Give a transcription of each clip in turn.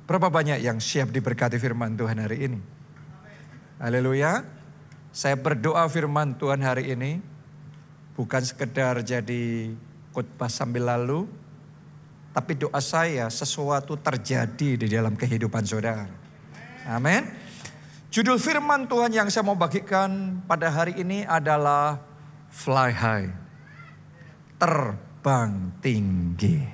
Berapa banyak yang siap diberkati firman Tuhan hari ini? Haleluya. Saya berdoa firman Tuhan hari ini bukan sekedar jadi khotbah sambil lalu, tapi doa saya sesuatu terjadi di dalam kehidupan saudara. Amin. Judul firman Tuhan yang saya mau bagikan pada hari ini adalah Fly High. Terbang tinggi.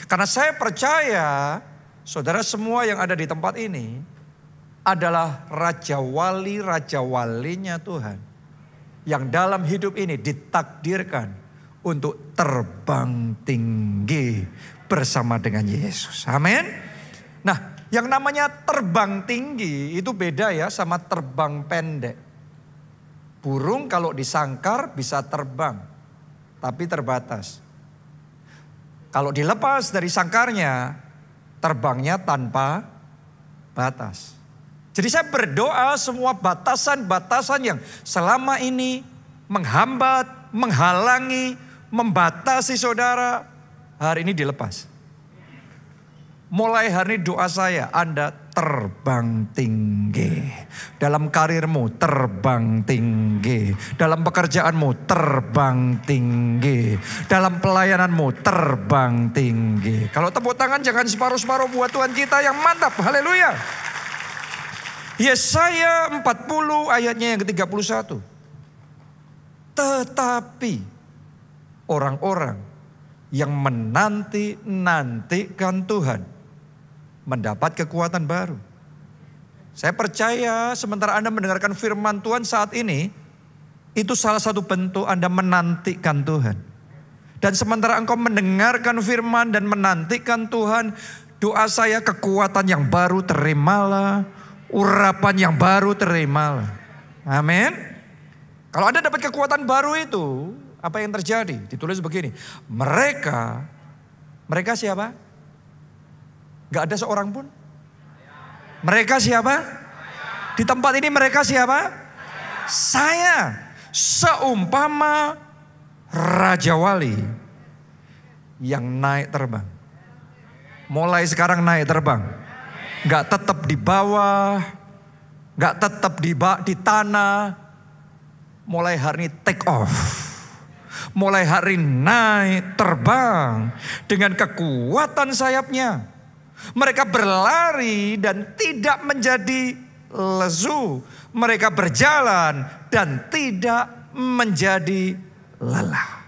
Karena saya percaya saudara semua yang ada di tempat ini adalah raja walinya Tuhan. Yang dalam hidup ini ditakdirkan untuk terbang tinggi bersama dengan Yesus. Amin. Nah, yang namanya terbang tinggi itu beda ya sama terbang pendek. Burung kalau disangkar bisa terbang, tapi terbatas. Kalau dilepas dari sangkarnya, terbangnya tanpa batas. Jadi saya berdoa semua batasan-batasan yang selama ini menghambat, menghalangi, membatasi saudara, hari ini dilepas. Mulai hari ini doa saya, Anda terbang tinggi. Dalam karirmu terbang tinggi. Dalam pekerjaanmu terbang tinggi. Dalam pelayananmu terbang tinggi. Kalau tepuk tangan jangan separuh-separuh buat Tuhan kita yang mantap. Haleluya. Yesaya 40 ayatnya yang ke-31. Tetapi orang-orang yang menanti-nantikan Tuhan mendapat kekuatan baru. Saya percaya sementara Anda mendengarkan firman Tuhan saat ini, itu salah satu bentuk Anda menantikan Tuhan. Dan sementara engkau mendengarkan firman dan menantikan Tuhan, doa saya kekuatan yang baru terimalah, urapan yang baru terimalah. Amin. Kalau Anda dapat kekuatan baru itu, apa yang terjadi? Ditulis begini, mereka siapa? Gak ada seorang pun. Mereka siapa? Di tempat ini mereka siapa? Saya. Seumpama Raja Wali yang naik terbang. Mulai sekarang naik terbang. Gak tetap di bawah. Gak tetap di tanah. Mulai hari ini take off. Mulai hari ini naik terbang. Dengan kekuatan sayapnya. Mereka berlari dan tidak menjadi lesu. Mereka berjalan dan tidak menjadi lelah.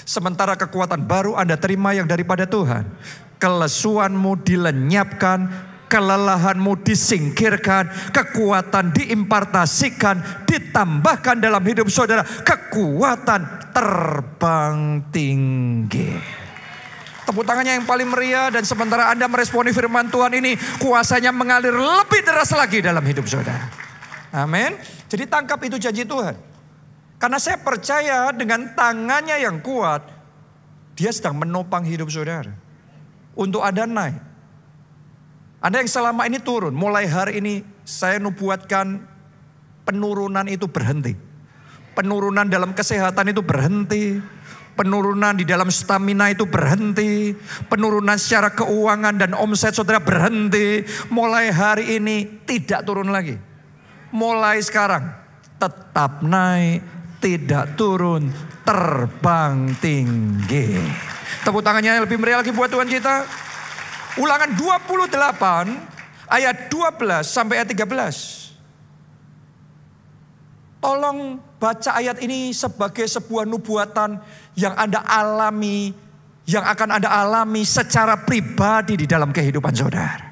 Sementara kekuatan baru Anda terima yang daripada Tuhan. Kelesuanmu dilenyapkan, kelelahanmu disingkirkan, kekuatan diimpartasikan, ditambahkan dalam hidup saudara. Kekuatan terbang tinggi. Tepuk tangannya yang paling meriah dan sementara Anda meresponi firman Tuhan ini, kuasanya mengalir lebih deras lagi dalam hidup saudara. Amin. Jadi tangkap itu janji Tuhan. Karena saya percaya dengan tangannya yang kuat, dia sedang menopang hidup saudara. Untuk Anda naik. Anda yang selama ini turun, mulai hari ini saya nubuatkan penurunan itu berhenti. Penurunan dalam kesehatan itu berhenti. Penurunan di dalam stamina itu berhenti. Penurunan secara keuangan dan omset saudara berhenti. Mulai hari ini tidak turun lagi. Mulai sekarang tetap naik, tidak turun, terbang tinggi. Tepuk tangannya lebih meriah lagi buat Tuhan kita. Ulangan 28 ayat 12 sampai ayat 13. Tolong baca ayat ini sebagai sebuah nubuatan yang Anda alami, yang akan Anda alami secara pribadi di dalam kehidupan saudara.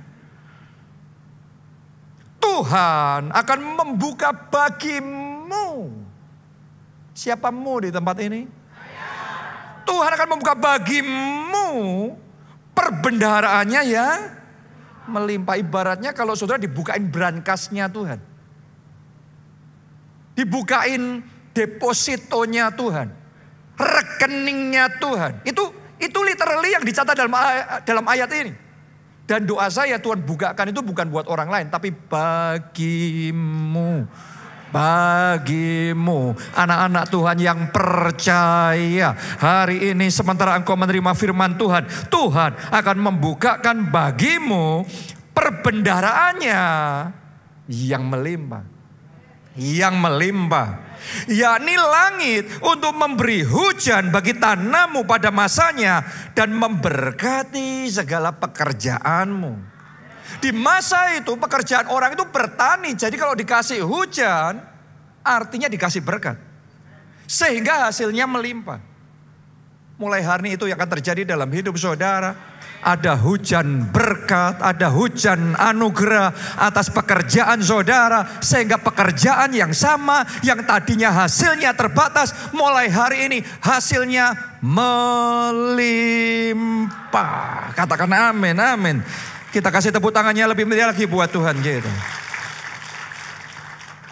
Tuhan akan membuka bagimu. Siapamu di tempat ini? Tuhan akan membuka bagimu perbendaharaannya ya melimpah. Ibaratnya kalau saudara dibukain brankasnya Tuhan. Dibukain depositonya Tuhan. Rekeningnya Tuhan. Itu literally yang dicatat dalam ayat ini. Dan doa saya Tuhan bukakan itu bukan buat orang lain. Tapi bagimu. Bagimu. Anak-anak Tuhan yang percaya. Hari ini sementara engkau menerima firman Tuhan. Tuhan akan membukakan bagimu Perbendaharaannya yang melimpah. Yang melimpah. Yakni langit untuk memberi hujan bagi tanahmu pada masanya dan memberkati segala pekerjaanmu. Di masa itu pekerjaan orang itu bertani. Jadi kalau dikasih hujan artinya dikasih berkat. Sehingga hasilnya melimpah. Mulai hari ini itu yang akan terjadi dalam hidup saudara. Ada hujan berkat, ada hujan anugerah atas pekerjaan saudara. Sehingga pekerjaan yang sama, yang tadinya hasilnya terbatas, mulai hari ini hasilnya melimpah. Katakan amin, amin. Kita kasih tepuk tangannya lebih meriah lagi buat Tuhan kita.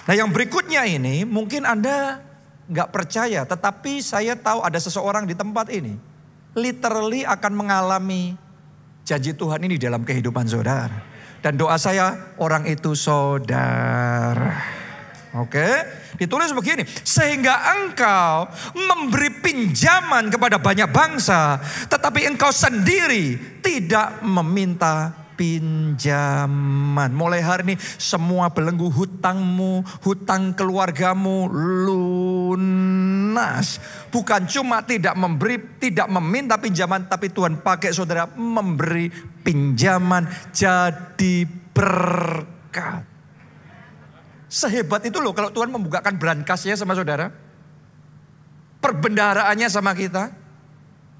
Nah yang berikutnya ini mungkin Anda gak percaya, tetapi saya tahu ada seseorang di tempat ini literally akan mengalami janji Tuhan ini dalam kehidupan saudara. Dan doa saya orang itu saudara. Oke, ditulis begini. Sehingga engkau memberi pinjaman kepada banyak bangsa, tetapi engkau sendiri tidak meminta pinjaman. Mulai hari ini semua belenggu hutangmu, hutang keluargamu lunas. Bukan cuma tidak memberi, tidak meminta pinjaman, tapi Tuhan pakai saudara memberi pinjaman jadi berkat. Sehebat itu loh kalau Tuhan membukakan berangkasnya sama saudara. Perbendaharaannya sama kita.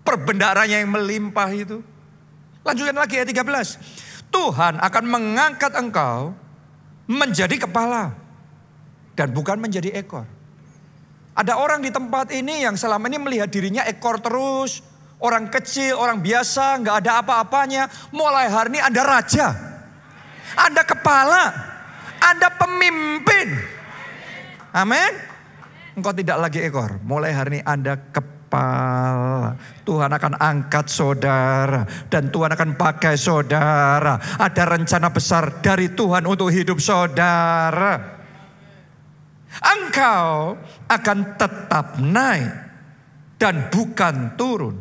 Perbendaharaannya yang melimpah itu. Lanjutkan lagi ayat 13. Tuhan akan mengangkat engkau menjadi kepala dan bukan menjadi ekor. Ada orang di tempat ini yang selama ini melihat dirinya ekor terus. Orang kecil, orang biasa, gak ada apa-apanya. Mulai hari ini Anda raja. Anda kepala. Anda pemimpin. Amin. Engkau tidak lagi ekor. Mulai hari ini Anda kepala. Tuhan akan angkat saudara. Dan Tuhan akan pakai saudara. Ada rencana besar dari Tuhan untuk hidup saudara. Engkau akan tetap naik dan bukan turun.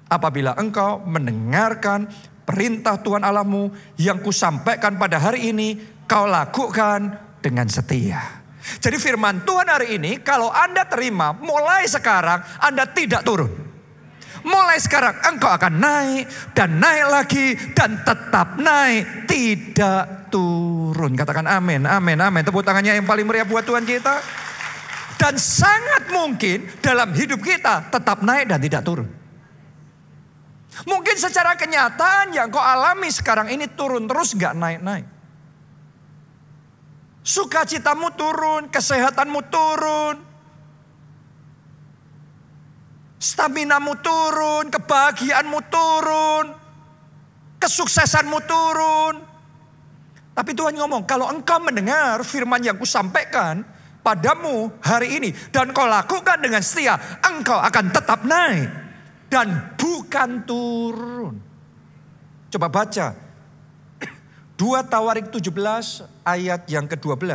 Apabila engkau mendengarkan perintah Tuhan Allahmu yang kusampaikan pada hari ini, kau lakukan dengan setia. Jadi firman Tuhan hari ini kalau Anda terima, mulai sekarang Anda tidak turun. Mulai sekarang engkau akan naik dan naik lagi dan tetap naik, tidak turun. Katakan amin, amin, amin. Tepuk tangannya yang paling meriah buat Tuhan kita. Dan sangat mungkin dalam hidup kita tetap naik dan tidak turun. Mungkin secara kenyataan yang kau alami sekarang ini turun terus gak naik-naik. Sukacitamu turun, kesehatanmu turun, staminamu turun, kebahagiaanmu turun, kesuksesanmu turun. Tapi Tuhan ngomong, kalau engkau mendengar firman yang kusampaikan padamu hari ini dan kau lakukan dengan setia, engkau akan tetap naik dan bukan turun. Coba baca 2 Tawarik 17 ayat yang ke-12.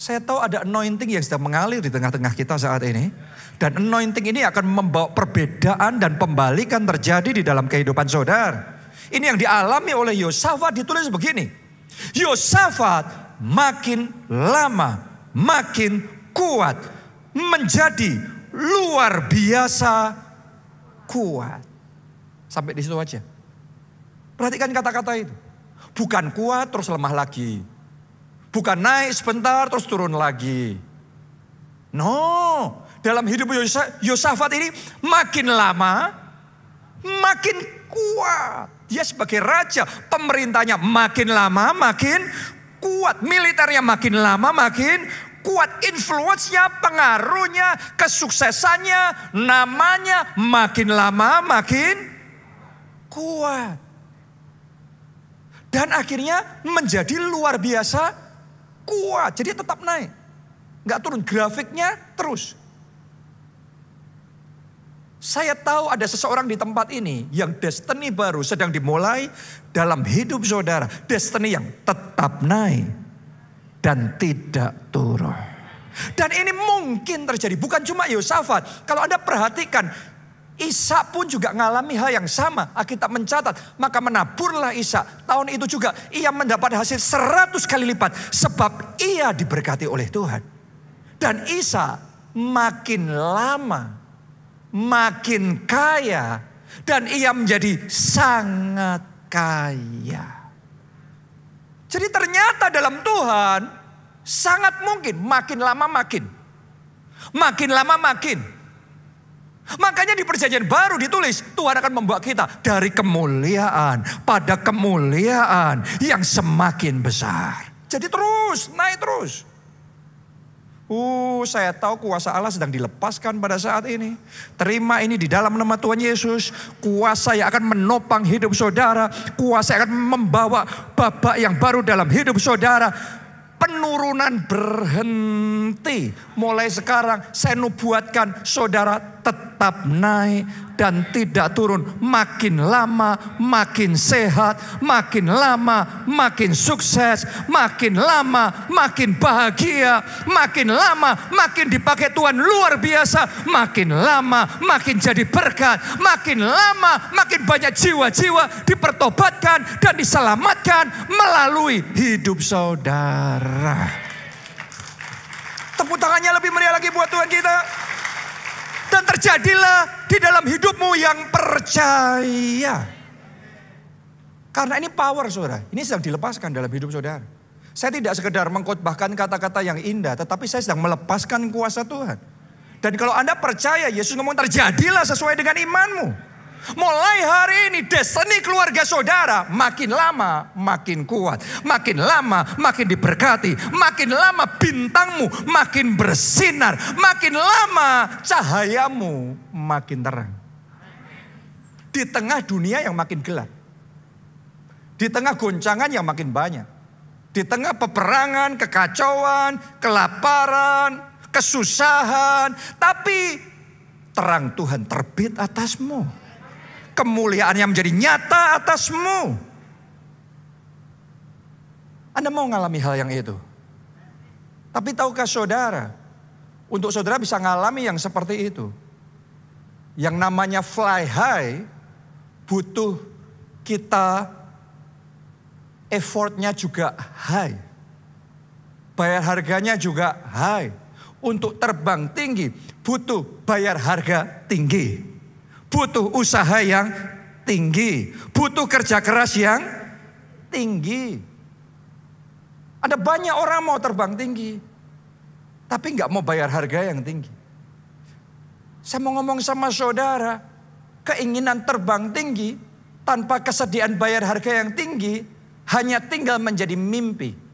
Saya tahu ada anointing yang sedang mengalir di tengah-tengah kita saat ini. Dan anointing ini akan membawa perbedaan dan pembalikan terjadi di dalam kehidupan saudara. Ini yang dialami oleh Yosafat ditulis begini. Yosafat makin lama makin kuat. Menjadi luar biasa kuat. Sampai di situ aja. Perhatikan kata-kata itu. Bukan kuat terus lemah lagi. Bukan naik sebentar terus turun lagi. No. Dalam hidup Yosafat ini makin lama makin kuat. Dia sebagai raja. Pemerintahnya makin lama makin kuat. Militernya makin lama makin kuat. Influence-nya, pengaruhnya, kesuksesannya, namanya makin lama makin kuat. Dan akhirnya menjadi luar biasa kuat. Jadi tetap naik. Gak turun, grafiknya terus. Saya tahu ada seseorang di tempat ini yang destiny baru sedang dimulai dalam hidup saudara. Destiny yang tetap naik dan tidak turun. Dan ini mungkin terjadi, bukan cuma Yosafat. Kalau Anda perhatikan, Ishak pun juga mengalami hal yang sama. Alkitab mencatat, maka menaburlah Ishak. Tahun itu juga ia mendapat hasil 100 kali lipat. Sebab ia diberkati oleh Tuhan. Dan Ishak makin lama, makin kaya. Dan ia menjadi sangat kaya. Jadi ternyata dalam Tuhan, sangat mungkin makin lama makin. Makin lama makin. Makanya di perjanjian baru ditulis Tuhan akan membawa kita dari kemuliaan pada kemuliaan yang semakin besar. Jadi terus, naik terus. Saya tahu kuasa Allah sedang dilepaskan pada saat ini. Terima ini di dalam nama Tuhan Yesus. Kuasa yang akan menopang hidup saudara. Kuasa yang akan membawa babak yang baru dalam hidup saudara. Penurunan berhenti. Mulai sekarang saya nubuatkan saudara tetap naik dan tidak turun. Makin lama makin sehat. Makin lama makin sukses. Makin lama makin bahagia. Makin lama makin dipakai Tuhan luar biasa. Makin lama makin jadi berkat. Makin lama makin banyak jiwa-jiwa dipertobatkan dan diselamatkan melalui hidup saudara. Tepuk tangannya lebih meriah lagi buat Tuhan kita. Dan terjadilah di dalam hidupmu yang percaya. Karena ini power saudara. Ini sedang dilepaskan dalam hidup saudara. Saya tidak sekedar mengkhotbahkan kata-kata yang indah. Tetapi saya sedang melepaskan kuasa Tuhan. Dan kalau Anda percaya Yesus ngomong terjadilah sesuai dengan imanmu. Mulai hari ini destiny keluarga saudara makin lama makin kuat. Makin lama makin diberkati. Makin lama bintangmu makin bersinar. Makin lama cahayamu makin terang. Di tengah dunia yang makin gelap. Di tengah goncangan yang makin banyak. Di tengah peperangan, kekacauan, kelaparan, kesusahan. Tapi terang Tuhan terbit atasmu. Kemuliaannya menjadi nyata atasmu. Anda mau mengalami hal yang itu. Tapi tahukah saudara, untuk saudara bisa mengalami yang seperti itu. Yang namanya fly high, butuh kita effortnya juga high. Bayar harganya juga high. Untuk terbang tinggi, butuh bayar harga tinggi. Butuh usaha yang tinggi. Butuh kerja keras yang tinggi. Ada banyak orang mau terbang tinggi. Tapi nggak mau bayar harga yang tinggi. Saya mau ngomong sama saudara. Keinginan terbang tinggi tanpa kesediaan bayar harga yang tinggi hanya tinggal menjadi mimpi.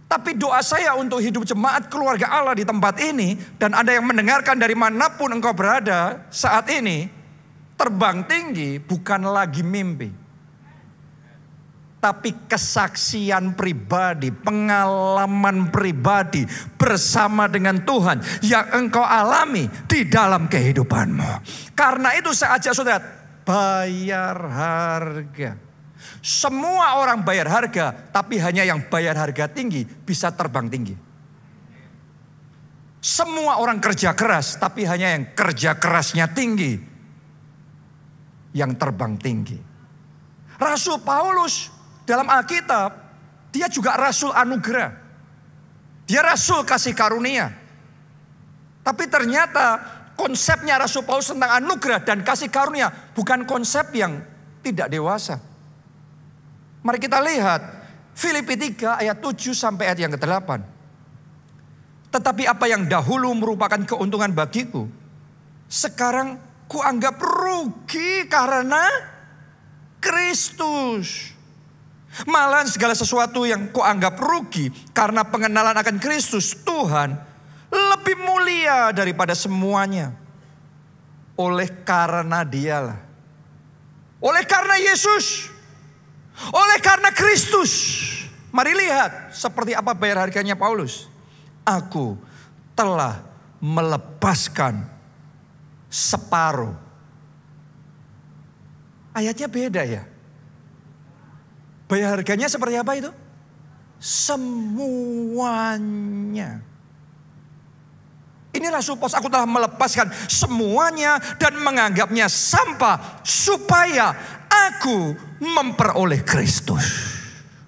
Tapi doa saya untuk hidup jemaat keluarga Allah di tempat ini. Dan Anda yang mendengarkan dari manapun engkau berada saat ini. Terbang tinggi bukan lagi mimpi. Tapi kesaksian pribadi, pengalaman pribadi bersama dengan Tuhan. Yang engkau alami di dalam kehidupanmu. Karena itu saya ajak saudara, bayar harga. Semua orang bayar harga, tapi hanya yang bayar harga tinggi bisa terbang tinggi. Semua orang kerja keras, tapi hanya yang kerja kerasnya tinggi yang terbang tinggi. Rasul Paulus dalam Alkitab, dia juga rasul anugerah. Dia rasul kasih karunia. Tapi ternyata konsepnya Rasul Paulus tentang anugerah dan kasih karunia bukan konsep yang tidak dewasa. Mari kita lihat Filipi 3 ayat 7 sampai ayat yang ke-8. Tetapi apa yang dahulu merupakan keuntungan bagiku, sekarang kuanggap rugi karena Kristus. Malahan segala sesuatu yang kuanggap rugi karena pengenalan akan Kristus Tuhan lebih mulia daripada semuanya. Oleh karena Dialah. Oleh karena Yesus. Oleh karena Kristus. Mari lihat seperti apa bayar harganya Paulus. Aku telah melepaskan separuh. Ayatnya beda ya. Bayar harganya seperti apa itu? Semuanya. Inilah supos aku telah melepaskan semuanya dan menganggapnya sampah supaya aku memperoleh Kristus.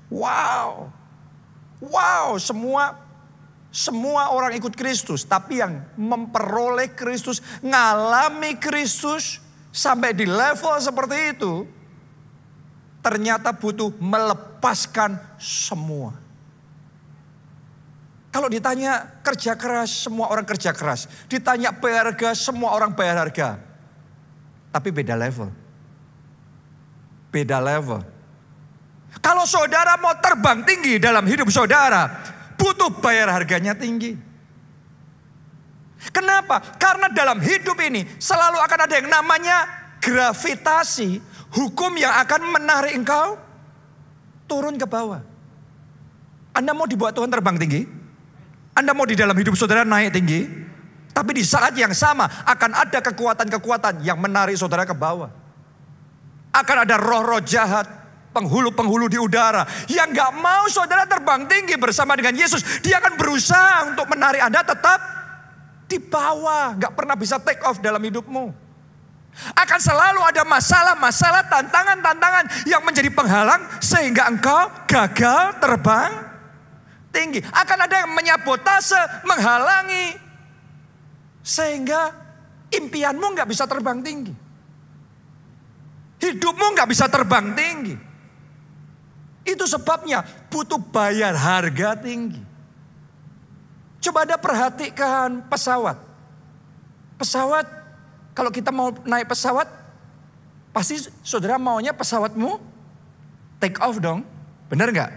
Wow. Wow, semua orang ikut Kristus, tapi yang memperoleh Kristus, ngalami Kristus sampai di level seperti itu, ternyata butuh melepaskan semua. Kalau ditanya kerja keras, semua orang kerja keras. Ditanya bayar harga, semua orang bayar harga. Tapi beda level. Beda level. Kalau saudara mau terbang tinggi dalam hidup saudara, butuh bayar harganya tinggi. Kenapa? Karena dalam hidup ini selalu akan ada yang namanya gravitasi. Hukum yang akan menarik engkau turun ke bawah. Anda mau dibuat Tuhan terbang tinggi? Anda mau di dalam hidup saudara naik tinggi, tapi di saat yang sama akan ada kekuatan-kekuatan yang menarik saudara ke bawah. Akan ada roh-roh jahat, penghulu-penghulu di udara yang gak mau saudara terbang tinggi bersama dengan Yesus. Dia akan berusaha untuk menarik Anda tetap di bawah, gak pernah bisa take off dalam hidupmu. Akan selalu ada masalah-masalah, tantangan-tantangan yang menjadi penghalang sehingga engkau gagal terbang tinggi. Akan ada yang menyabotase, menghalangi, sehingga impianmu gak bisa terbang tinggi. Hidupmu gak bisa terbang tinggi. Itu sebabnya butuh bayar harga tinggi. Coba Anda perhatikan pesawat. Pesawat, kalau kita mau naik pesawat, pasti saudara maunya pesawatmu take off dong. Benar gak?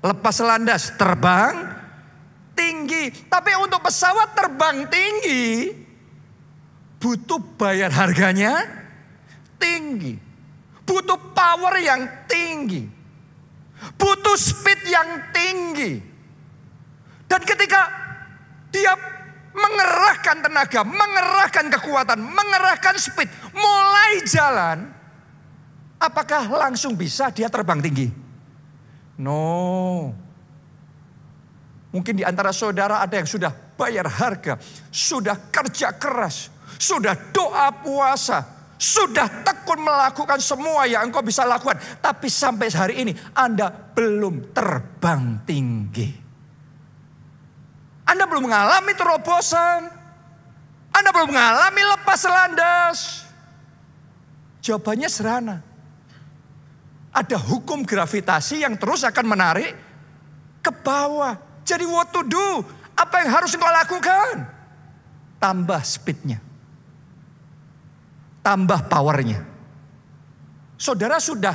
Lepas landas, terbang tinggi. Tapi untuk pesawat terbang tinggi, butuh bayar harganya tinggi. Butuh power yang tinggi. Butuh speed yang tinggi. Dan ketika dia mengerahkan tenaga, mengerahkan kekuatan, mengerahkan speed, mulai jalan, apakah langsung bisa dia terbang tinggi? No. Mungkin di antara saudara ada yang sudah bayar harga, sudah kerja keras, sudah doa puasa, sudah tekun melakukan semua yang engkau bisa lakukan. Tapi sampai hari ini Anda belum terbang tinggi. Anda belum mengalami terobosan. Anda belum mengalami lepas landas. Jawabannya sederhana. Ada hukum gravitasi yang terus akan menarik ke bawah. Jadi what to do? Apa yang harus engkau lakukan? Tambah speednya. Tambah powernya. Saudara sudah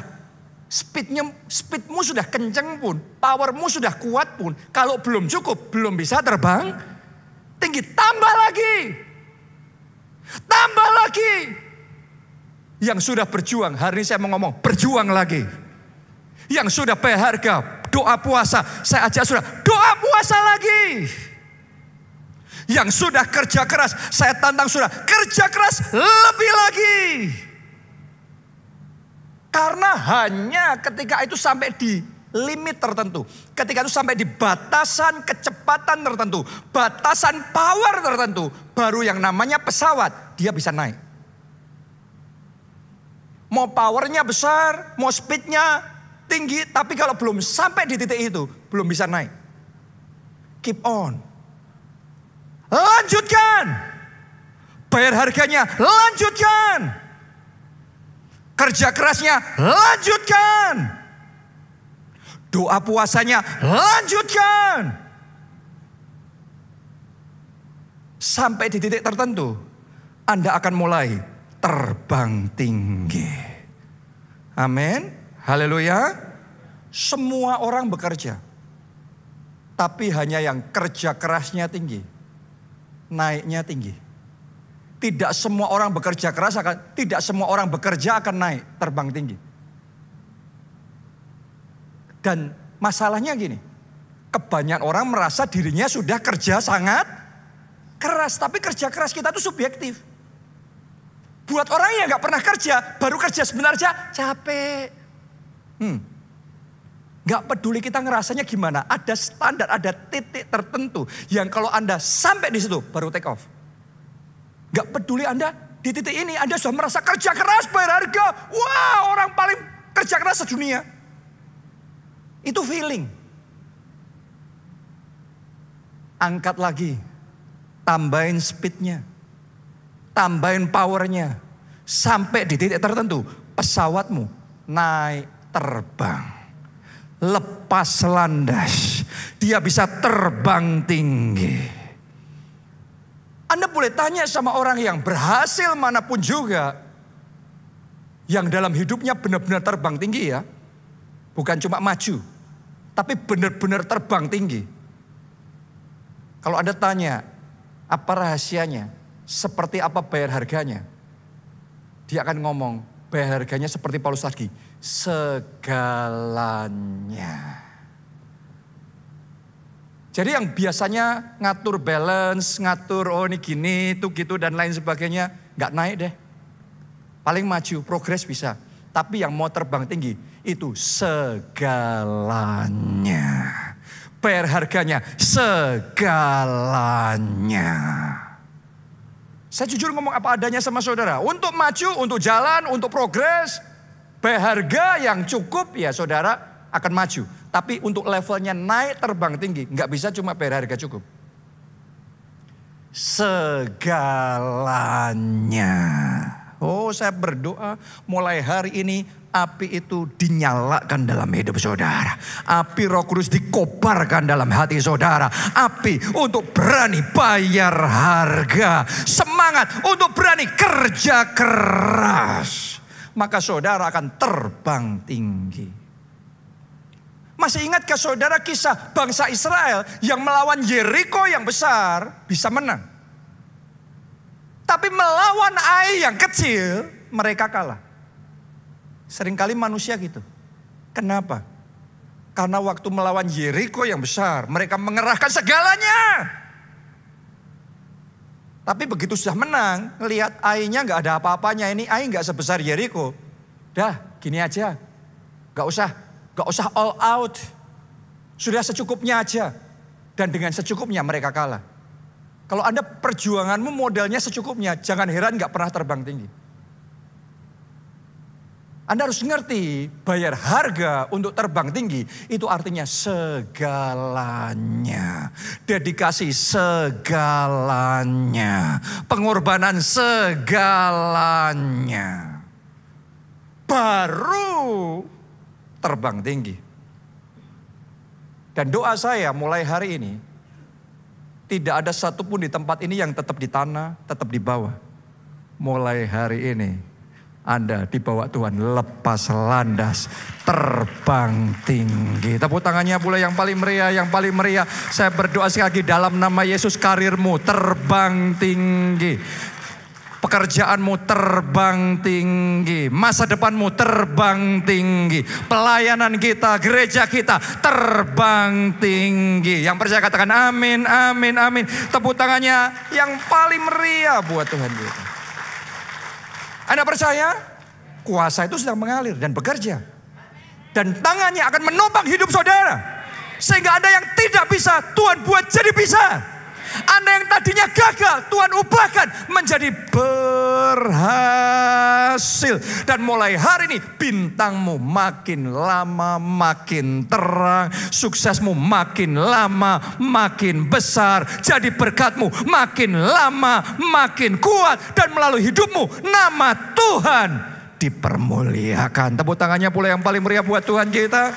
speedmu sudah kenceng pun, powermu sudah kuat pun, kalau belum cukup, belum bisa terbang tinggi. Tambah lagi. Tambah lagi. Yang sudah berjuang, hari ini saya mau ngomong, berjuang lagi. Yang sudah bayar harga, doa puasa, saya ajak sudah, doa puasa lagi. Yang sudah kerja keras, saya tantang sudah, kerja keras lebih lagi. Karena hanya ketika itu sampai di limit tertentu, ketika itu sampai di batasan kecepatan tertentu, batasan power tertentu, baru yang namanya pesawat, dia bisa naik. Mau powernya besar, mau speednya tinggi, tapi kalau belum sampai di titik itu, belum bisa naik. Keep on. Lanjutkan. Bayar harganya, lanjutkan. Kerja kerasnya, lanjutkan. Doa puasanya, lanjutkan. Sampai di titik tertentu, Anda akan mulai terbang tinggi. Amin. Haleluya. Semua orang bekerja. Tapi hanya yang kerja kerasnya tinggi. Naiknya tinggi. Tidak semua orang bekerja keras tidak semua orang bekerja akan naik terbang tinggi. Dan masalahnya gini. Kebanyakan orang merasa dirinya sudah kerja sangat keras. Tapi kerja keras kita itu subjektif. Buat orang yang gak pernah kerja, baru kerja sebentar aja capek. Gak peduli kita ngerasanya gimana. Ada standar, ada titik tertentu. Yang kalau Anda sampai di situ baru take off. Gak peduli Anda di titik ini. Anda sudah merasa kerja keras, bayar harga. Wah, orang paling kerja keras sedunia. Itu feeling. Angkat lagi. Tambahin speednya. Tambahin powernya. Sampai di titik tertentu. Pesawatmu naik terbang. Lepas landas. Dia bisa terbang tinggi. Anda boleh tanya sama orang yang berhasil manapun juga. Yang dalam hidupnya benar-benar terbang tinggi ya. Bukan cuma maju. Tapi benar-benar terbang tinggi. Kalau Anda tanya, apa rahasianya? Seperti apa bayar harganya? Dia akan ngomong, bayar harganya seperti Paulus lagi. Segalanya. Jadi yang biasanya ngatur balance, ngatur oh ini gini, itu gitu dan lain sebagainya. Gak naik deh. Paling maju, progres bisa. Tapi yang mau terbang tinggi, itu segalanya. Bayar harganya segalanya. Saya jujur ngomong apa adanya sama saudara. Untuk maju, untuk jalan, untuk progres. Bayar harga yang cukup ya saudara akan maju. Tapi untuk levelnya naik terbang tinggi. Nggak bisa cuma bayar harga cukup. Segalanya. Oh saya berdoa mulai hari ini api itu dinyalakan dalam hidup saudara. Api Roh Kudus dikobarkan dalam hati saudara. Api untuk berani bayar harga. Semangat untuk berani kerja keras. Maka saudara akan terbang tinggi. Masih ingatkah saudara kisah bangsa Israel yang melawan Yeriko yang besar bisa menang? Tapi melawan Ai yang kecil mereka kalah. Seringkali manusia gitu. Kenapa? Karena waktu melawan Yeriko yang besar, mereka mengerahkan segalanya. Tapi begitu sudah menang, lihat Ai-nya gak ada apa-apanya. Ini Ai gak sebesar Yeriko. Dah, gini aja. Gak usah all out. Sudah secukupnya aja. Dan dengan secukupnya mereka kalah. Kalau Anda perjuanganmu modalnya secukupnya, jangan heran gak pernah terbang tinggi. Anda harus ngerti bayar harga untuk terbang tinggi itu artinya segalanya. Dedikasi segalanya. Pengorbanan segalanya. Baru terbang tinggi. Dan doa saya mulai hari ini. Tidak ada satupun di tempat ini yang tetap di tanah, tetap di bawah. Mulai hari ini Anda dibawa Tuhan lepas landas, terbang tinggi. Tepuk tangannya pula yang paling meriah, yang paling meriah. Saya berdoa sekali lagi dalam nama Yesus, karirmu terbang tinggi. Pekerjaanmu terbang tinggi. Masa depanmu terbang tinggi. Pelayanan kita, gereja kita terbang tinggi. Yang percaya katakan amin, amin, amin. Tepuk tangannya yang paling meriah buat Tuhan kita. Anda percaya? Kuasa itu sedang mengalir dan bekerja. Dan tangannya akan menopang hidup saudara. Sehingga ada yang tidak bisa, Tuhan buat jadi bisa. Anda yang tadinya gagal, Tuhan ubahkan menjadi berhasil. Dan mulai hari ini bintangmu makin lama makin terang. Suksesmu makin lama makin besar. Jadi berkatmu makin lama makin kuat. Dan melalui hidupmu nama Tuhan dipermuliakan. Tepuk tangannya pula yang paling meriah buat Tuhan kita.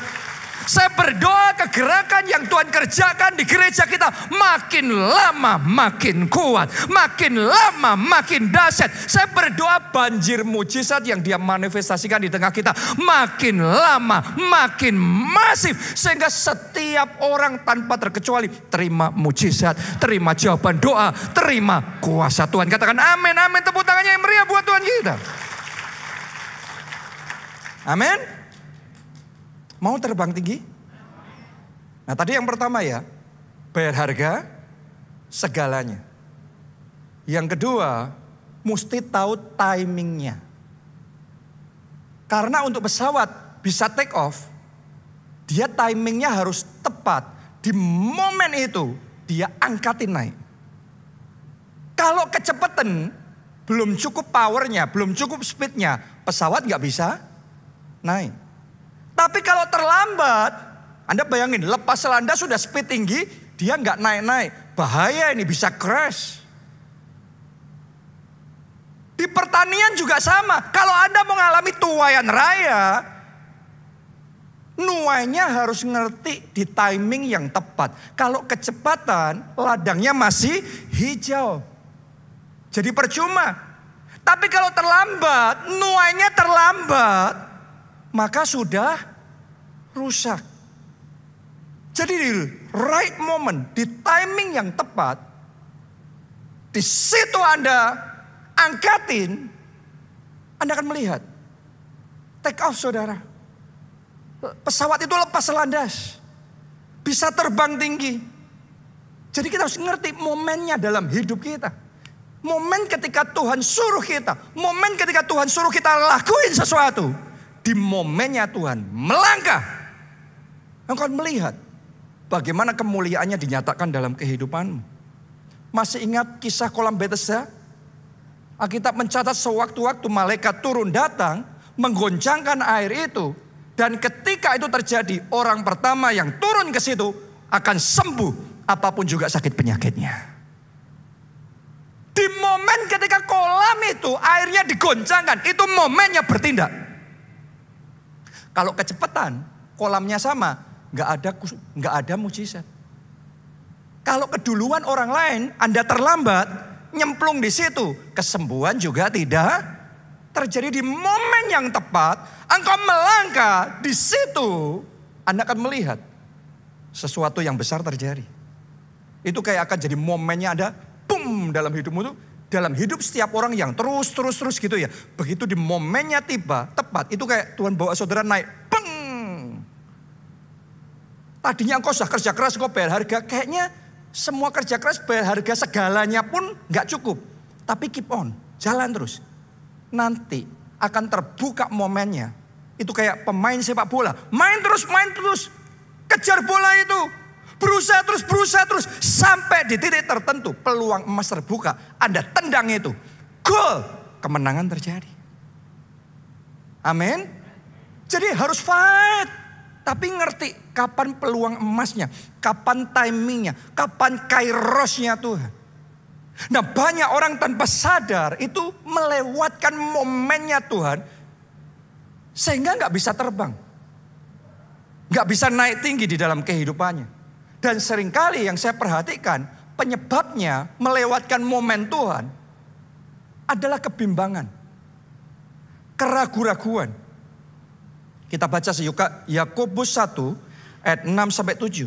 Saya berdoa kegerakan yang Tuhan kerjakan di gereja kita makin lama makin kuat, makin lama makin dahsyat. Saya berdoa banjir mujizat yang Dia manifestasikan di tengah kita makin lama makin masif. Sehingga setiap orang tanpa terkecuali terima mujizat, terima jawaban doa, terima kuasa Tuhan. Katakan amin, amin. Tepuk tangannya yang meriah buat Tuhan kita. Amin. Mau terbang tinggi? Nah tadi yang pertama ya, bayar harga segalanya. Yang kedua, mesti tahu timingnya. Karena untuk pesawat bisa take off, Dia timingnya harus tepat. Di momen itu dia angkatin naik. Kalau kecepatan, belum cukup powernya, belum cukup speednya, pesawat nggak bisa naik. Tapi kalau terlambat, Anda bayangin lepas landas sudah speed tinggi, dia nggak naik-naik. Bahaya ini, bisa crash. Di pertanian juga sama. Kalau Anda mengalami tuaian raya, nuainya harus ngerti di timing yang tepat. Kalau kecepatan, ladangnya masih hijau. Jadi percuma. Tapi kalau terlambat, nuainya terlambat, maka sudah rusak. Jadi di right moment, di timing yang tepat, di situ Anda angkatin, Anda akan melihat take off saudara. Pesawat itu lepas landas, bisa terbang tinggi. Jadi kita harus ngerti momennya dalam hidup kita. Momen ketika Tuhan suruh kita, momen ketika Tuhan suruh kita lakuin sesuatu, di momennya Tuhan melangkah. Engkau melihat bagaimana kemuliaannya dinyatakan dalam kehidupanmu. Masih ingat kisah kolam Bethesda? Alkitab mencatat sewaktu-waktu malaikat turun datang, menggoncangkan air itu. Dan ketika itu terjadi, orang pertama yang turun ke situ akan sembuh apapun juga sakit penyakitnya. Di momen ketika kolam itu airnya digoncangkan, itu momennya bertindak. Kalau kecepatan, kolamnya sama, nggak ada mujizat. Kalau keduluan orang lain, Anda terlambat, nyemplung di situ, kesembuhan juga tidak terjadi. Di momen yang tepat, engkau melangkah di situ, Anda akan melihat sesuatu yang besar terjadi. Itu kayak akan jadi momennya ada, boom, dalam hidupmu tuh. Dalam hidup setiap orang yang terus gitu ya. Begitu di momennya tiba, tepat. Itu kayak Tuhan bawa saudara naik, beng. Tadinya engkau sudah kerja keras, engkau bayar harga. Kayaknya semua kerja keras bayar harga segalanya pun gak cukup. Tapi keep on, jalan terus. Nanti akan terbuka momennya. Itu kayak pemain sepak bola. Main terus. Kejar bola itu. Berusaha terus. Sampai di titik tertentu peluang emas terbuka. Anda tendang itu. Gol. Kemenangan terjadi. Amin. Jadi harus fight. Tapi ngerti kapan peluang emasnya. Kapan timingnya. Kapan kairosnya Tuhan. Nah banyak orang tanpa sadar itu melewatkan momennya Tuhan. Sehingga gak bisa terbang. Gak bisa naik tinggi di dalam kehidupannya. Dan seringkali yang saya perhatikan penyebabnya melewatkan momen Tuhan adalah kebimbangan. Keraguan-raguan. Kita baca Yakobus 1 ayat 6-7.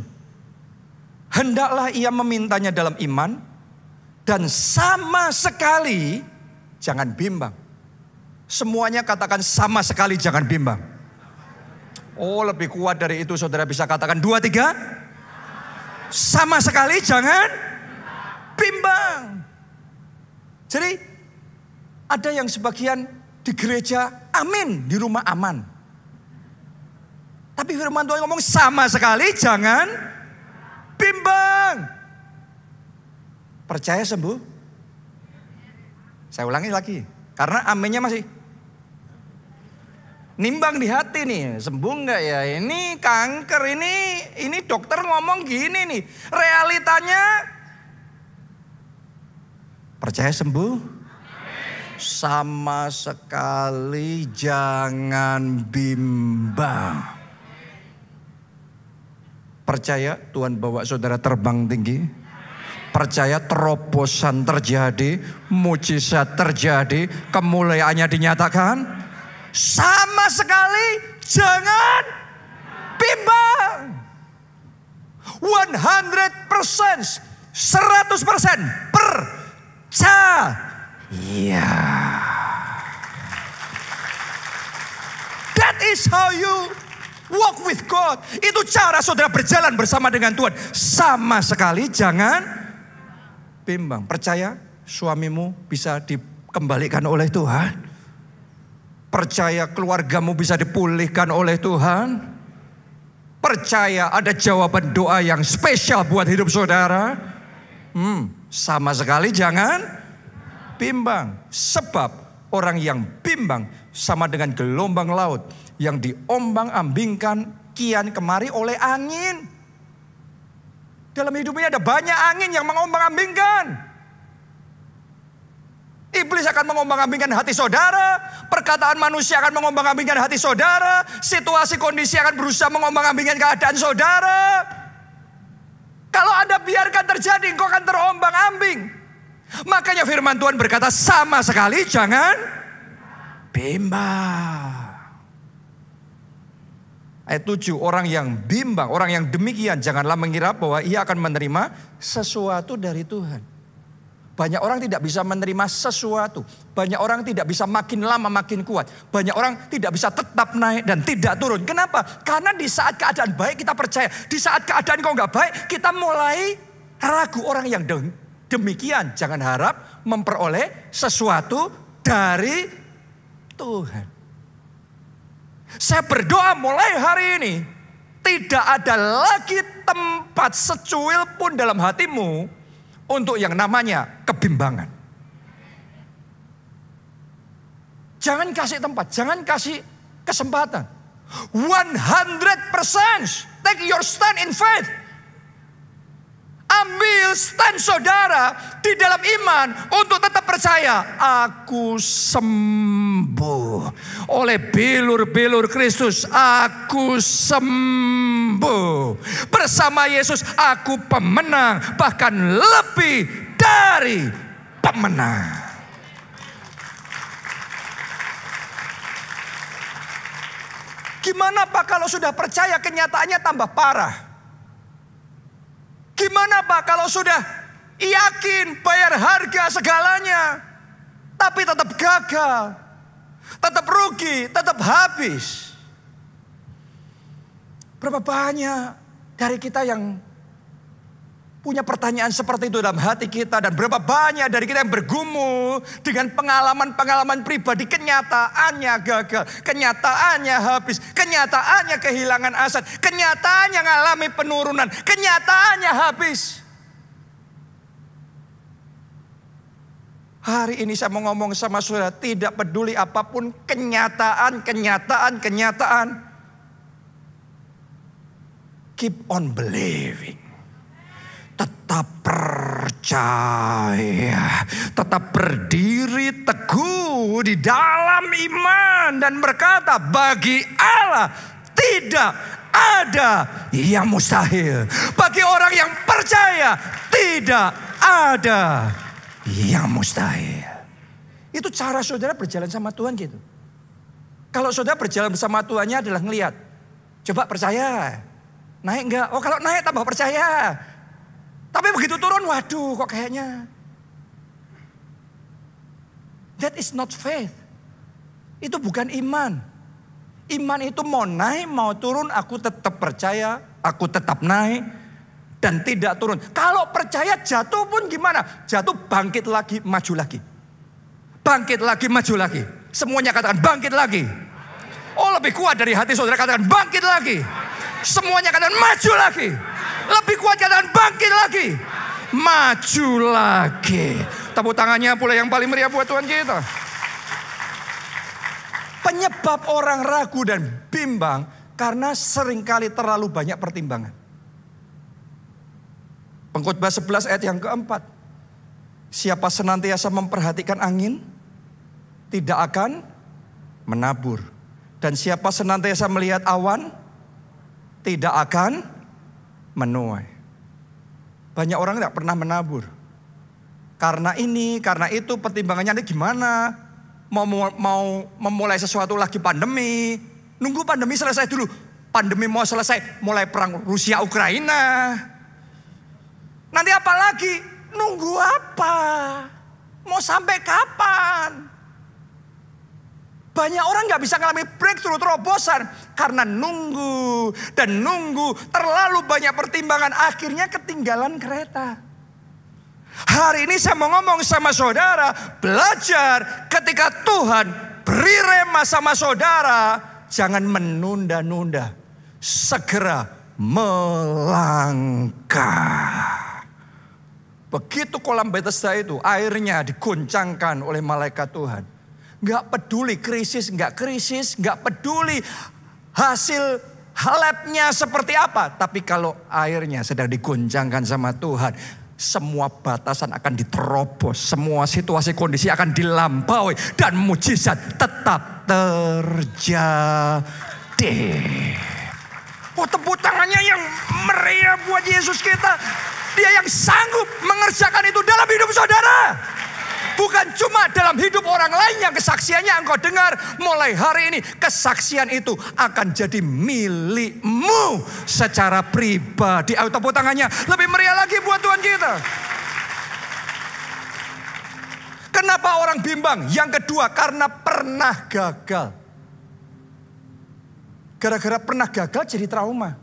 Hendaklah ia memintanya dalam iman dan sama sekali jangan bimbang. Semuanya katakan sama sekali jangan bimbang. Oh lebih kuat dari itu saudara bisa katakan 2, 3. Sama sekali jangan bimbang. Jadi ada yang sebagian di gereja amin, di rumah aman. Tapi firman Tuhan ngomong sama sekali jangan bimbang. Percaya sembuh? Saya ulangi lagi. Karena aminnya masih nimbang di hati nih, sembuh enggak ya? Ini kanker, ini dokter ngomong gini nih. Realitanya percaya sembuh? Sama sekali jangan bimbang. Percaya Tuhan bawa saudara terbang tinggi? Percaya terobosan terjadi, mujizat terjadi, kemuliaannya dinyatakan? Sama sekali jangan bimbang. 100%, 100% percaya. That is how you walk with God. Itu cara saudara berjalan bersama dengan Tuhan. Sama sekali jangan bimbang. Percaya suamimu bisa dikembalikan oleh Tuhan. Percaya keluargamu bisa dipulihkan oleh Tuhan. Percaya ada jawaban doa yang spesial buat hidup saudara? Sama sekali jangan bimbang. Sebab orang yang bimbang sama dengan gelombang laut yang diombang-ambingkan kian kemari oleh angin. Dalam hidup ini ada banyak angin yang mengombang-ambingkan. Iblis akan mengombang-ambingkan hati saudara. Perkataan manusia akan mengombang-ambingkan hati saudara. Situasi kondisi akan berusaha mengombang-ambingkan keadaan saudara. Kalau Anda biarkan terjadi, engkau akan terombang-ambing. Makanya firman Tuhan berkata, sama sekali jangan bimbang. Ayat 7, orang yang bimbang, orang yang demikian, janganlah mengira bahwa ia akan menerima sesuatu dari Tuhan. Banyak orang tidak bisa menerima sesuatu. Banyak orang tidak bisa makin lama makin kuat. Banyak orang tidak bisa tetap naik dan tidak turun. Kenapa? Karena di saat keadaan baik kita percaya. Di saat keadaan kau nggak baik kita mulai ragu. Orang yang demikian jangan harap memperoleh sesuatu dari Tuhan. Saya berdoa mulai hari ini tidak ada lagi tempat secuil pun dalam hatimu untuk yang namanya kebimbangan. Jangan kasih tempat, jangan kasih kesempatan. 100% take your stand in faith. Ambil stand saudara di dalam iman untuk tetap percaya. Aku sembuh oleh bilur-bilur Kristus. Aku sembuh. Bersama Yesus aku pemenang. Bahkan lebih dari pemenang. Gimana Pak kalau sudah percaya kenyataannya tambah parah? Gimana Pak kalau sudah yakin bayar harga segalanya, tapi tetap gagal, tetap rugi, tetap habis? Berapa banyak dari kita yang punya pertanyaan seperti itu dalam hati kita. Dan berapa banyak dari kita yang bergumul dengan pengalaman-pengalaman pribadi. Kenyataannya gagal, kenyataannya habis, kenyataannya kehilangan aset, kenyataannya mengalami penurunan, kenyataannya habis. Hari ini saya mau ngomong sama saudara, tidak peduli apapun kenyataan. Keep on believing. Tetap percaya, tetap berdiri teguh di dalam iman dan berkata, bagi Allah tidak ada yang mustahil. Bagi orang yang percaya tidak ada yang mustahil. Itu cara saudara berjalan sama Tuhan gitu. Kalau saudara berjalan bersama Tuhannya adalah ngelihat, coba percaya, naik enggak? Oh kalau naik tambah percaya. Tapi begitu turun, waduh kok kayaknya. That is not faith. Itu bukan iman. Iman itu mau naik, mau turun, aku tetap percaya, aku tetap naik dan tidak turun. Kalau percaya jatuh pun gimana? Jatuh bangkit lagi, maju lagi. Bangkit lagi, maju lagi. Semuanya katakan bangkit lagi. Oh lebih kuat dari hati saudara katakan bangkit lagi. Semuanya katakan maju lagi. Lebih kuat katakan bangkit lagi. Maju lagi. Tepuk tangannya pula yang paling meriah buat Tuhan kita. Penyebab orang ragu dan bimbang karena seringkali terlalu banyak pertimbangan. Pengkhotbah 11 ayat yang keempat. Siapa senantiasa memperhatikan angin tidak akan menabur. Dan siapa senantiasa melihat awan tidak akan menuai. Banyak orang tidak pernah menabur. Karena ini, karena itu pertimbangannya ini gimana? Mau memulai sesuatu lagi pandemi. Nunggu pandemi selesai dulu. Pandemi mau selesai, mulai perang Rusia Ukraina. Nanti apa lagi? Nunggu apa? Mau sampai kapan? Banyak orang gak bisa ngalami breakthrough, terobosan. Karena nunggu dan nunggu. Terlalu banyak pertimbangan. Akhirnya ketinggalan kereta. Hari ini saya mau ngomong sama saudara. Belajar ketika Tuhan beri rema sama saudara. Jangan menunda-nunda. Segera melangkah. Begitu kolam Bethesda itu airnya digoncangkan oleh malaikat Tuhan. Gak peduli krisis, gak peduli hasil labnya seperti apa. Tapi kalau airnya sedang digoncangkan sama Tuhan, semua batasan akan diterobos. Semua situasi kondisi akan dilampaui. Dan mujizat tetap terjadi. Oh, tepuk tangannya yang meriah buat Yesus kita. Dia yang sanggup mengerjakan itu dalam hidup saudara. Bukan cuma dalam hidup orang lain yang kesaksiannya engkau dengar. Mulai hari ini kesaksian itu akan jadi milikmu secara pribadi. Ayo tepuk tangannya lebih meriah lagi buat Tuhan kita. Kenapa orang bimbang? Yang kedua, karena pernah gagal. Gara-gara pernah gagal jadi trauma.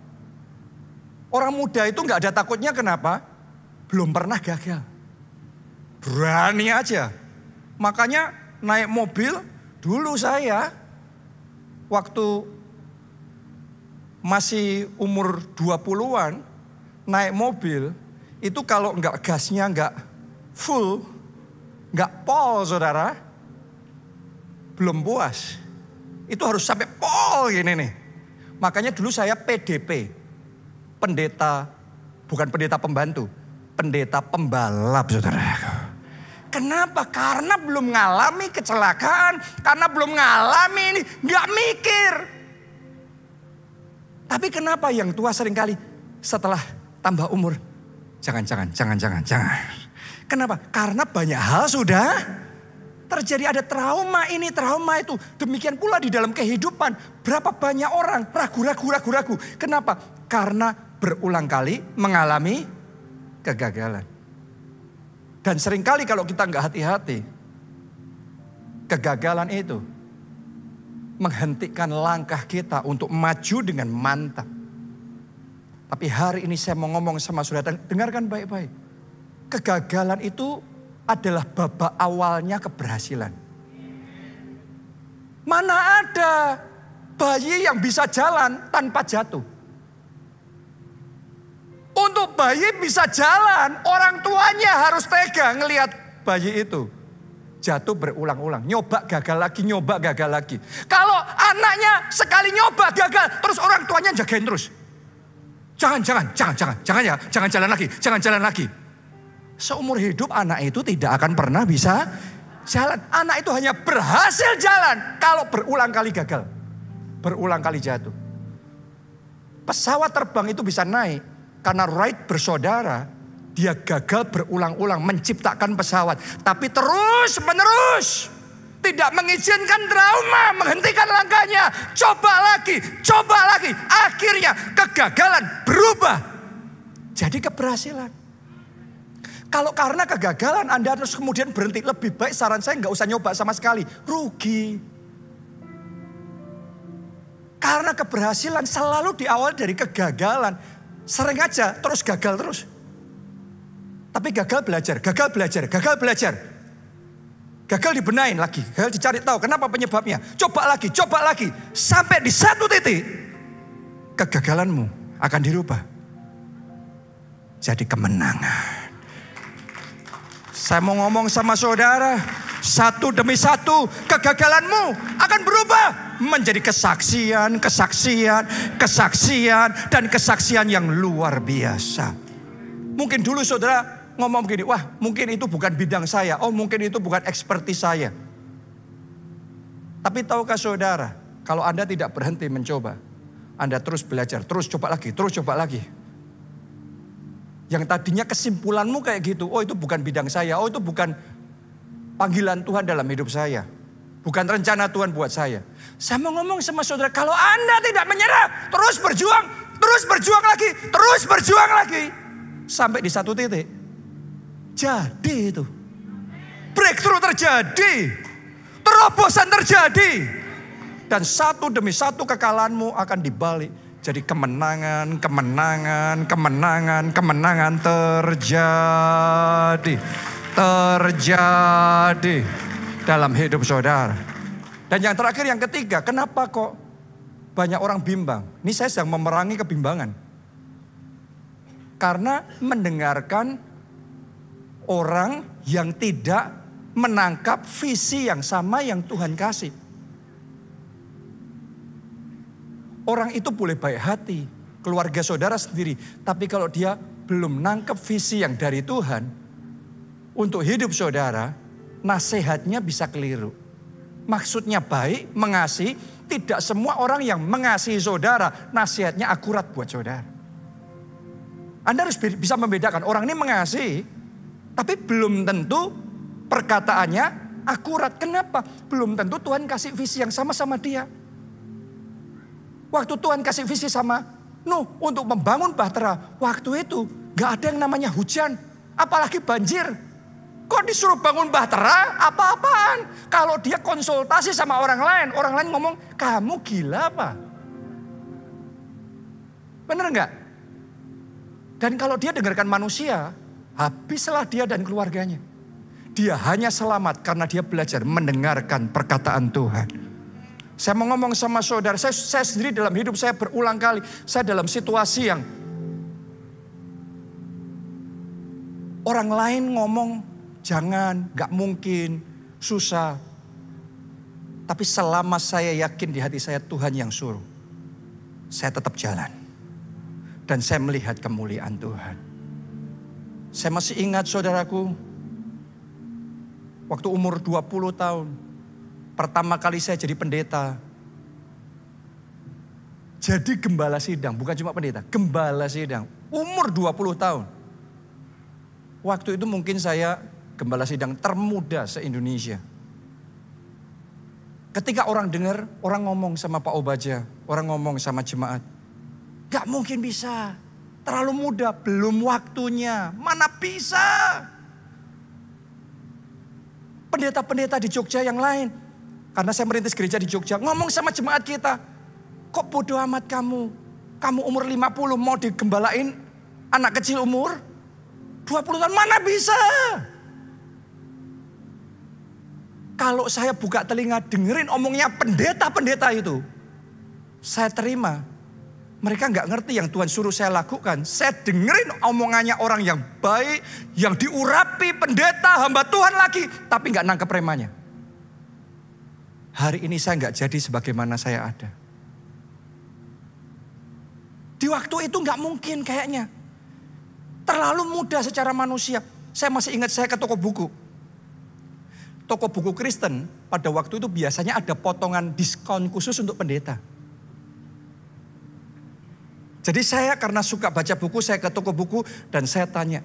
Orang muda itu gak ada takutnya, kenapa? Belum pernah gagal. Berani aja. Makanya naik mobil dulu saya waktu masih umur 20-an naik mobil itu kalau enggak gasnya enggak full, enggak pol saudara, belum puas. Itu harus sampai pol gini nih. Makanya dulu saya PDP, pendeta, bukan pendeta pembantu, pendeta pembalap saudara. Kenapa? Karena belum ngalami kecelakaan. Karena belum ngalami ini. Gak mikir. Tapi kenapa yang tua seringkali setelah tambah umur. Jangan. Kenapa? Karena banyak hal sudah terjadi. Ada trauma ini, trauma itu. Demikian pula di dalam kehidupan. Berapa banyak orang ragu. Kenapa? Karena berulang kali mengalami kegagalan. Dan seringkali kalau kita nggak hati-hati, kegagalan itu menghentikan langkah kita untuk maju dengan mantap. Tapi hari ini saya mau ngomong sama saudara, dengarkan baik-baik. Kegagalan itu adalah babak awalnya keberhasilan. Mana ada bayi yang bisa jalan tanpa jatuh? Untuk bayi bisa jalan, orang tuanya harus tega ngelihat bayi itu jatuh berulang-ulang. Nyoba gagal lagi. Kalau anaknya sekali nyoba gagal, terus orang tuanya jagain terus. Jangan jalan lagi. Seumur hidup anak itu tidak akan pernah bisa jalan. Anak itu hanya berhasil jalan kalau berulang kali gagal. Berulang kali jatuh. Pesawat terbang itu bisa naik. Karena Wright bersaudara, dia gagal berulang-ulang menciptakan pesawat. Tapi terus menerus. Tidak mengizinkan trauma, menghentikan langkahnya. Coba lagi. Akhirnya kegagalan berubah jadi keberhasilan. Kalau karena kegagalan Anda terus kemudian berhenti, lebih baik saran saya nggak usah nyoba sama sekali. Rugi. Karena keberhasilan selalu diawali dari kegagalan. Sering aja terus gagal terus. Tapi gagal belajar. Gagal dibenahin lagi. Gagal dicari tahu kenapa penyebabnya. Coba lagi. Sampai di satu titik kegagalanmu akan dirubah jadi kemenangan. Saya mau ngomong sama saudara. Satu demi satu kegagalanmu akan berubah menjadi kesaksian dan kesaksian yang luar biasa. Mungkin dulu saudara ngomong begini, wah mungkin itu bukan bidang saya, oh mungkin itu bukan ekspertis saya. Tapi tahukah saudara, kalau Anda tidak berhenti mencoba, Anda terus belajar, terus coba lagi. Yang tadinya kesimpulanmu kayak gitu, oh itu bukan bidang saya, oh itu bukan panggilan Tuhan dalam hidup saya. Bukan rencana Tuhan buat saya. Saya mau ngomong sama saudara, kalau Anda tidak menyerah, terus berjuang lagi. Sampai di satu titik. Jadi itu. Breakthrough terjadi. Terobosan terjadi. Dan satu demi satu kekalahanmu akan dibalik. Jadi kemenangan terjadi dalam hidup saudara. Dan yang terakhir, yang ketiga, kenapa kok banyak orang bimbang? Ini saya sedang memerangi kebimbangan. Karena mendengarkan orang yang tidak menangkap visi yang sama yang Tuhan kasih. Orang itu boleh baik hati, keluarga saudara sendiri. Tapi kalau dia belum nangkep visi yang dari Tuhan untuk hidup saudara, nasihatnya bisa keliru. Maksudnya baik, mengasihi. Tidak semua orang yang mengasihi saudara, nasihatnya akurat buat saudara. Anda harus bisa membedakan, orang ini mengasihi, tapi belum tentu perkataannya akurat. Kenapa? Belum tentu Tuhan kasih visi yang sama dia. Waktu Tuhan kasih visi sama Nuh untuk membangun bahtera, waktu itu gak ada yang namanya hujan, apalagi banjir. Kok disuruh bangun bahtera? Apa-apaan? Kalau dia konsultasi sama orang lain ngomong, kamu gila apa? Bener gak? Dan kalau dia dengarkan manusia, habislah dia dan keluarganya. Dia hanya selamat karena dia belajar mendengarkan perkataan Tuhan. Saya mau ngomong sama saudara, saya sendiri dalam hidup saya berulang kali, saya dalam situasi yang orang lain ngomong, jangan, gak mungkin, susah. Tapi selama saya yakin di hati saya Tuhan yang suruh, saya tetap jalan. Dan saya melihat kemuliaan Tuhan. Saya masih ingat saudaraku, waktu umur 20 tahun, pertama kali saya jadi pendeta. Jadi gembala sidang, bukan cuma pendeta, gembala sidang. Umur 20 tahun. Waktu itu mungkin saya gembala sidang termuda se-Indonesia. Ketika orang dengar, orang ngomong sama Pak Obaja, orang ngomong sama jemaat. Gak mungkin bisa, terlalu muda, belum waktunya, mana bisa. Pendeta-pendeta di Jogja yang lain, karena saya merintis gereja di Jogja, ngomong sama jemaat kita, kok bodoh amat kamu umur 50 mau digembalain anak kecil umur 20 tahun, mana bisa. Kalau saya buka telinga dengerin omongnya pendeta-pendeta itu, saya terima. Mereka gak ngerti yang Tuhan suruh saya lakukan. Saya dengerin omongannya orang yang baik, yang diurapi pendeta, hamba Tuhan lagi. Tapi gak nangkep remanya. Hari ini saya gak jadi sebagaimana saya ada. Di waktu itu gak mungkin kayaknya. Terlalu mudah secara manusia. Saya masih ingat saya ke toko buku. Toko buku Kristen pada waktu itu biasanya ada potongan diskon khusus untuk pendeta. Jadi saya karena suka baca buku, saya ke toko buku dan saya tanya.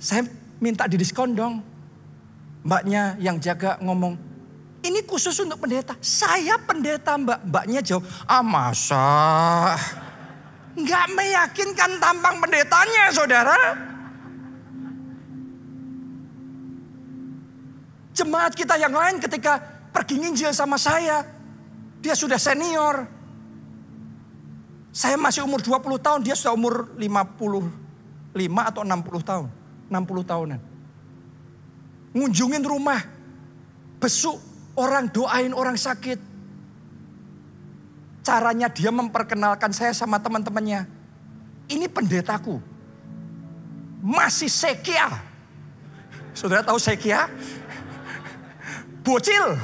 Saya minta didiskon dong. Mbaknya yang jaga ngomong, ini khusus untuk pendeta. Saya pendeta mbak. Mbaknya jawab, masa? Nggak meyakinkan tampang pendetanya saudara. Jemaat kita yang lain ketika pergi nginjil sama saya, dia sudah senior. Saya masih umur 20 tahun, dia sudah umur 55 atau 60 tahun. 60 tahunan. Ngunjungin rumah, besuk orang, doain orang sakit. Caranya dia memperkenalkan saya sama teman-temannya. Ini pendetaku. Masih sekia. Saudara tahu sekia? Bocil.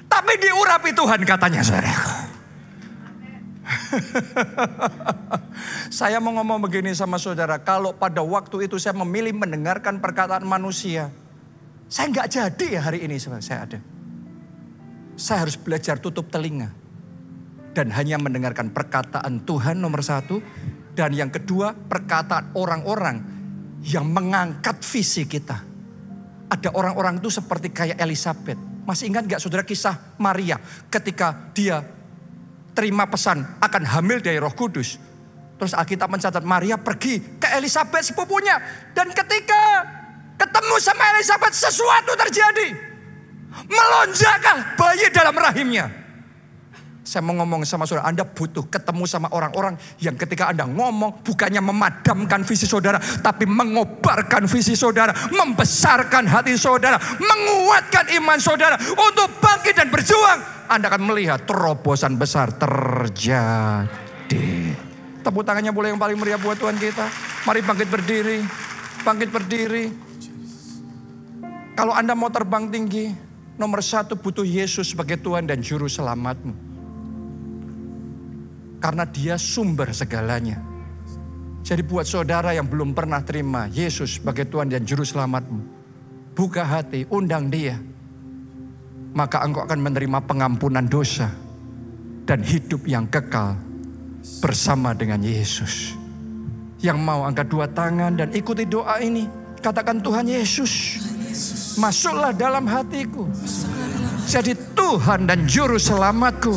Tapi diurapi Tuhan katanya saudaraku. Saya mau ngomong begini sama saudara. Kalau pada waktu itu saya memilih mendengarkan perkataan manusia. Saya gak jadi ya hari ini saya ada. Saya harus belajar tutup telinga. Dan hanya mendengarkan perkataan Tuhan nomor satu. Dan yang kedua perkataan orang-orang yang mengangkat visi kita. Ada orang-orang itu seperti kayak Elizabeth. Masih ingat gak saudara kisah Maria ketika dia terima pesan akan hamil dari Roh Kudus. Terus Alkitab mencatat Maria pergi ke Elizabeth sepupunya. Dan ketika ketemu sama Elizabeth sesuatu terjadi. Melonjaklah bayi dalam rahimnya. Saya mau ngomong sama saudara, Anda butuh ketemu sama orang-orang yang ketika Anda ngomong bukannya memadamkan visi saudara, tapi mengobarkan visi saudara, membesarkan hati saudara, menguatkan iman saudara untuk bangkit dan berjuang. Anda akan melihat terobosan besar terjadi. gede. Tepuk tangannya boleh yang paling meriah buat Tuhan kita. Mari bangkit berdiri. Bangkit berdiri. Kalau Anda mau terbang tinggi, nomor satu butuh Yesus sebagai Tuhan dan Juru Selamatmu. Karena Dia sumber segalanya. Jadi buat saudara yang belum pernah terima Yesus sebagai Tuhan dan Juru Selamatmu, buka hati, undang Dia. Maka engkau akan menerima pengampunan dosa dan hidup yang kekal bersama dengan Yesus. Yang mau angkat dua tangan dan ikuti doa ini. Katakan, Tuhan Yesus, masuklah dalam hatiku. Jadi Tuhan dan Juru Selamatku.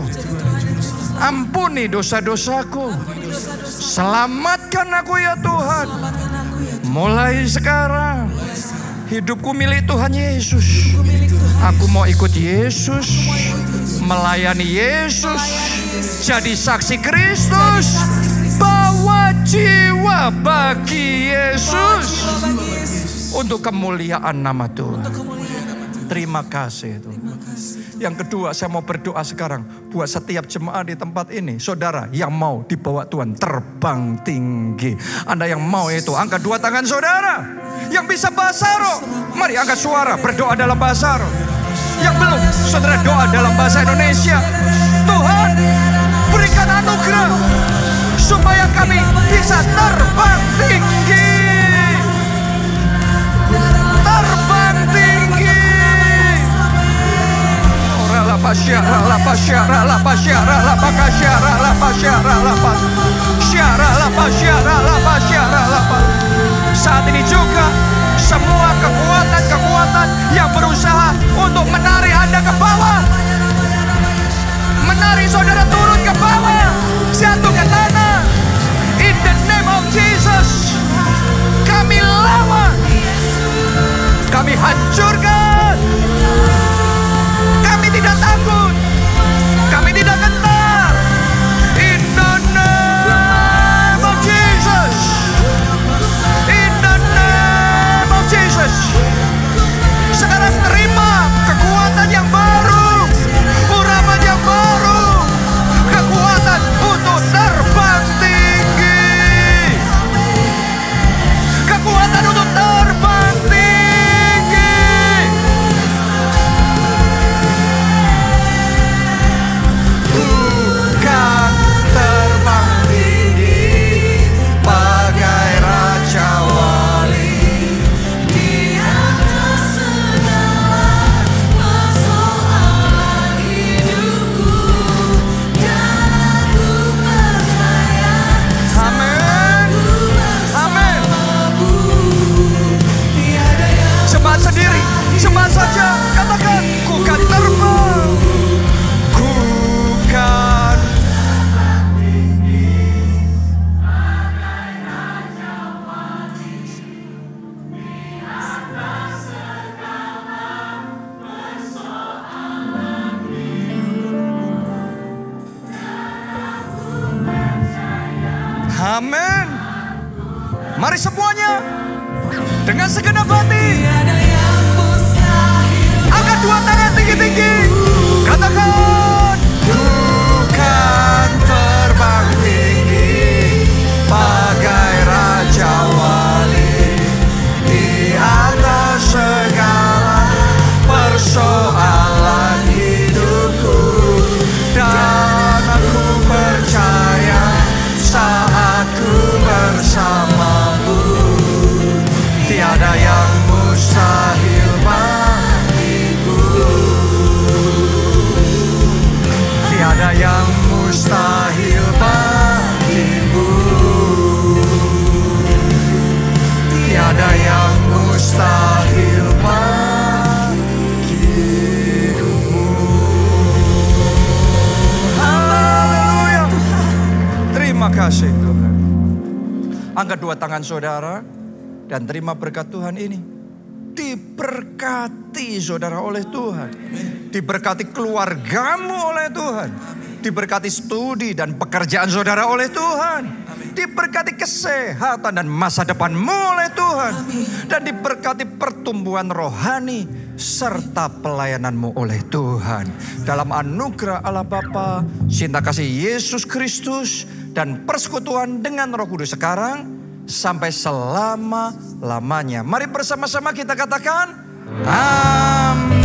Ampuni dosa-dosaku. Selamatkan aku ya Tuhan. Mulai sekarang hidupku milik Tuhan Yesus. Aku mau ikut Yesus, melayani Yesus, jadi saksi Kristus, bawa jiwa bagi Yesus untuk kemuliaan nama Tuhan. Terima kasih Tuhan. Yang kedua, saya mau berdoa sekarang buat setiap jemaat di tempat ini. Saudara yang mau dibawa Tuhan terbang tinggi. Anda yang mau itu, angkat dua tangan saudara. Yang bisa bahasa roh, mari angkat suara berdoa dalam bahasa roh. Yang belum, saudara doa dalam bahasa Indonesia. Tuhan, berikan anugerah supaya kami bisa terbang tinggi. Terbang tinggi. Saat ini juga semua kekuatan-kekuatan yang berusaha untuk menarik Anda ke bawah, menarik saudara turun ke bawah, jatuh ke tanah, in the name of Jesus, kami lawan, kami hancurkan. Kami tidak takut, kami tidak gentar. In the name of Jesus, in the name of Jesus. Sekarang terima kekuatan yang baru, urapan yang baru, kekuatan untuk terbang tinggi, kekuatan untuk terbang tinggi. Cuma saja katakan, ku kan terbang, ku kan tinggi, bagai raja wali, di atas segala persoalan hidup, dan aku percaya. Amin. Mari semuanya dengan segenap hati. Angkat dua tangan tinggi-tinggi. Katakan, ku kan terbang tinggi, bagai raja wali, di atas segala persoalan hidupku. Dan aku percaya saat ku bersamamu, tiada yang mustahil bagiku. Tiada yang mustahil bagimu. Tiada yang mustahil bagimu. Haleluya. Terima kasih Tuhan. Angkat dua tangan saudara dan terima berkat Tuhan ini. Diberkati saudara oleh Tuhan. Diberkati keluargamu oleh Tuhan. Diberkati studi dan pekerjaan saudara oleh Tuhan. Diberkati kesehatan dan masa depanmu oleh Tuhan. Dan diberkati pertumbuhan rohani serta pelayananmu oleh Tuhan. Dalam anugerah Allah Bapa, cinta kasih Yesus Kristus, dan persekutuan dengan Roh Kudus sekarang sampai selama-lamanya. Mari bersama-sama kita katakan amin.